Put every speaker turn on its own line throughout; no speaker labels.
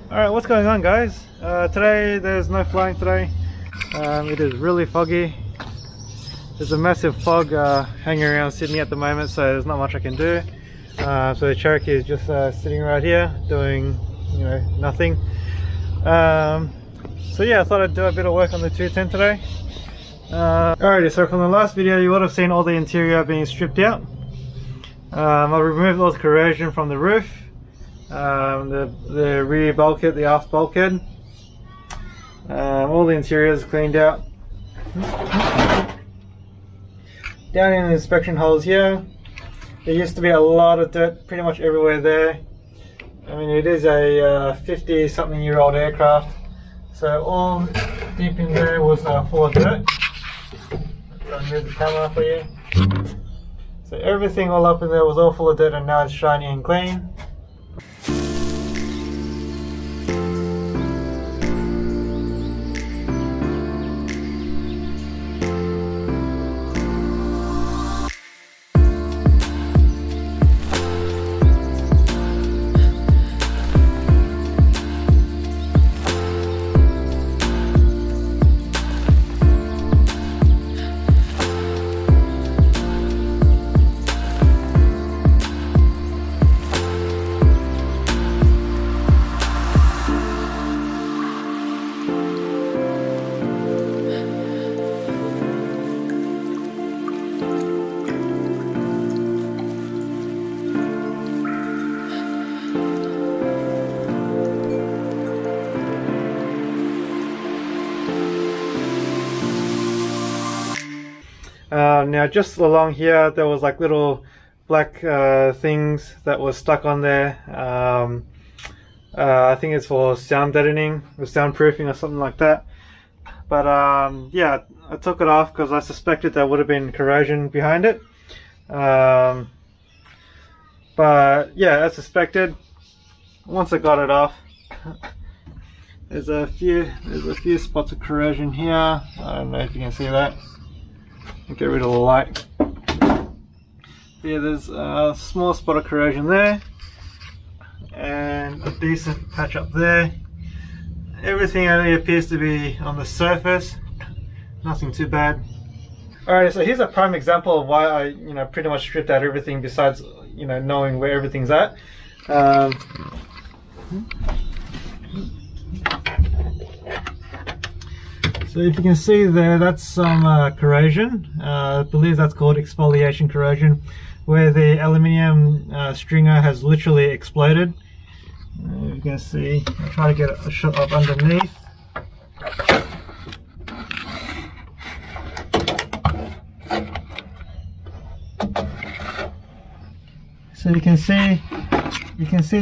Alright, what's going on, guys? Today there's no flying today. It is really foggy. There's a massive fog hanging around Sydney at the moment, so there's not much I can do. So the Cherokee is just sitting right here doing, nothing. So yeah, I thought I'd do a bit of work on the 210 today. Alrighty, so from the last video you would have seen all the interior being stripped out. I removed all the corrosion from the roof. The rear bulkhead, the aft bulkhead, all the interiors cleaned out. Down in the inspection holes here, there used to be a lot of dirt pretty much everywhere there. I mean, it is a 50-something-year-old aircraft, so all deep in there was full of dirt. I'll move the camera for you. So everything all up in there was all full of dirt, and now it's shiny and clean. Now just along here there was like little black things that was stuck on there. I think it's for sound deadening or soundproofing or something like that. But yeah, I took it off because I suspected there would have been corrosion behind it. But yeah, as suspected, once I got it off, there's a few spots of corrosion here. I don't know if you can see that. Get rid of the light. Yeah, there's a small spot of corrosion there and a decent patch up there. Everything only appears to be on the surface, nothing too bad. Alright, so here's a prime example of why I pretty much stripped out everything besides knowing where everything's at. So if you can see there, that's some corrosion. I believe that's called exfoliation corrosion, where the aluminium stringer has literally exploded. You can see, I'll try to get a shot up underneath. So you can see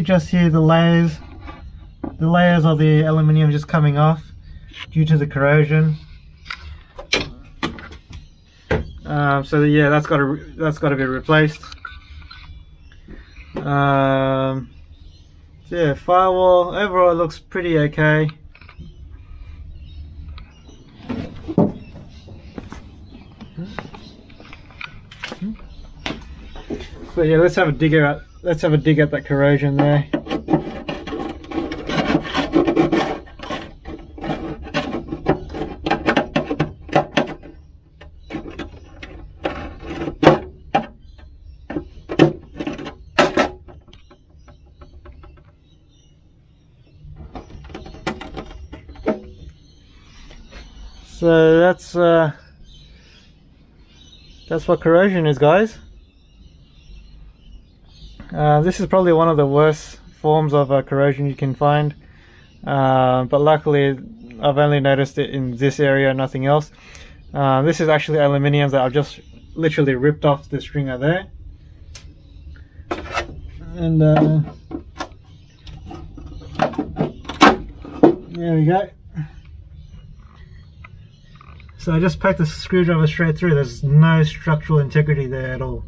just here the layers of the aluminium just coming off due to the corrosion. So yeah, that's got to be replaced. So yeah, firewall overall it looks pretty okay. So yeah, let's have a dig at that corrosion there. So that's what corrosion is, guys. This is probably one of the worst forms of corrosion you can find, but luckily I've only noticed it in this area, nothing else. This is actually aluminium that I've just literally ripped off the stringer there, and there we go. So I just poked the screwdriver straight through. There's no structural integrity there at all.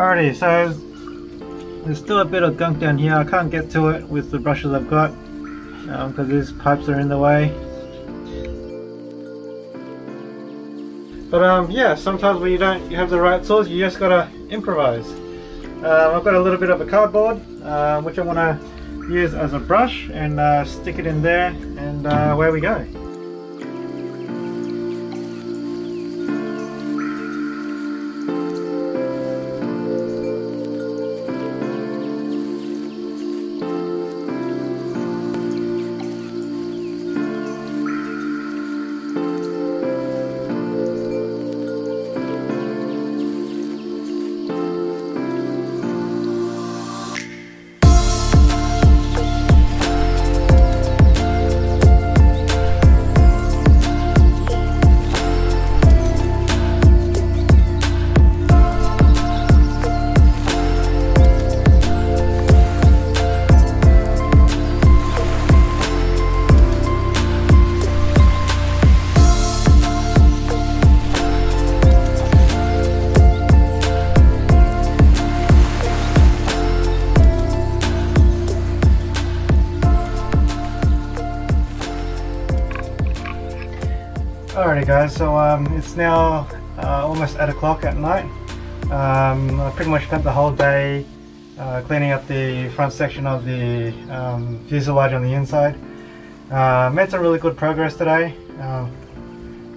Alrighty, so there's still a bit of gunk down here. I can't get to it with the brushes I've got because these pipes are in the way. But yeah, sometimes when you have the right tools, you just gotta improvise. I've got a little bit of a cardboard which I want to use as a brush and stick it in there, and away we go. Alrighty guys, so it's now almost 8 o'clock at night. I pretty much spent the whole day cleaning up the front section of the fuselage on the inside. Made some really good progress today.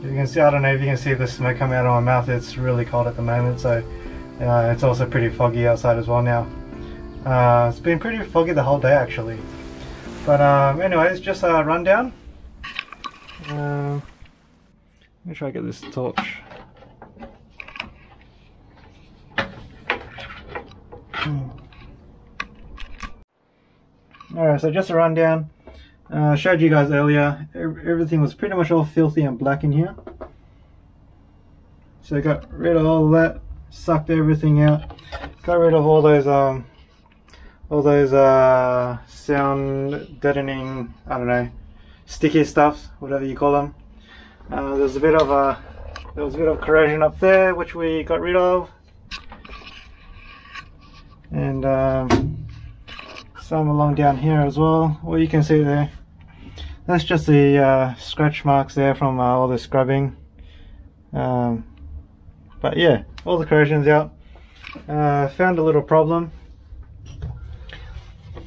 You can see, I don't know if you can see the smoke coming out of my mouth. It's really cold at the moment, so it's also pretty foggy outside as well now. It's been pretty foggy the whole day actually. But anyways, just a rundown. Let me try to get this torch. Alright, so just a rundown. I showed you guys earlier, everything was pretty much all filthy and black in here. So I got rid of all that, sucked everything out, got rid of all those sound deadening, I don't know, sticky stuff, whatever you call them. There was a bit of corrosion up there, which we got rid of, and some along down here as well. Well, you can see there, that's just the scratch marks there from all the scrubbing. But yeah, all the corrosion's out. Found a little problem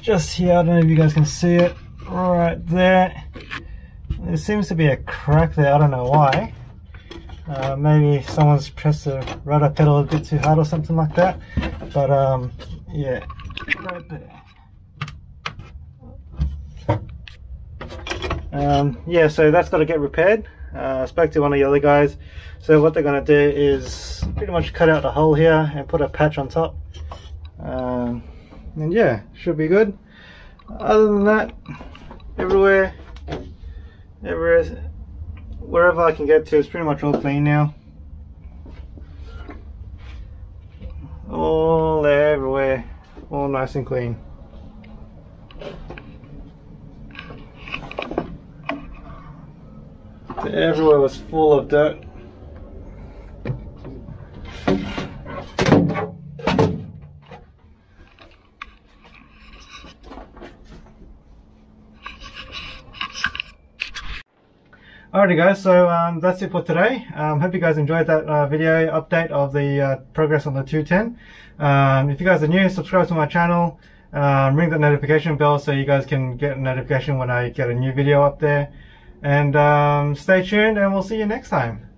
just here. I don't know if you guys can see it right there. There seems to be a crack there, I don't know why. Maybe someone's pressed the rudder pedal a bit too hard or something like that. But yeah, right there. Yeah, so that's got to get repaired. I spoke to one of the other guys. So what they're going to do is pretty much cut out the hole here and put a patch on top. And yeah, should be good. Other than that, wherever I can get to, it's pretty much all clean now. All there, everywhere, all nice and clean. So everywhere was full of dirt. Alrighty guys, so that's it for today. Hope you guys enjoyed that video update of the progress on the 210. If you guys are new, subscribe to my channel, ring the notification bell so you guys can get a notification when I get a new video up there. And stay tuned, and we'll see you next time.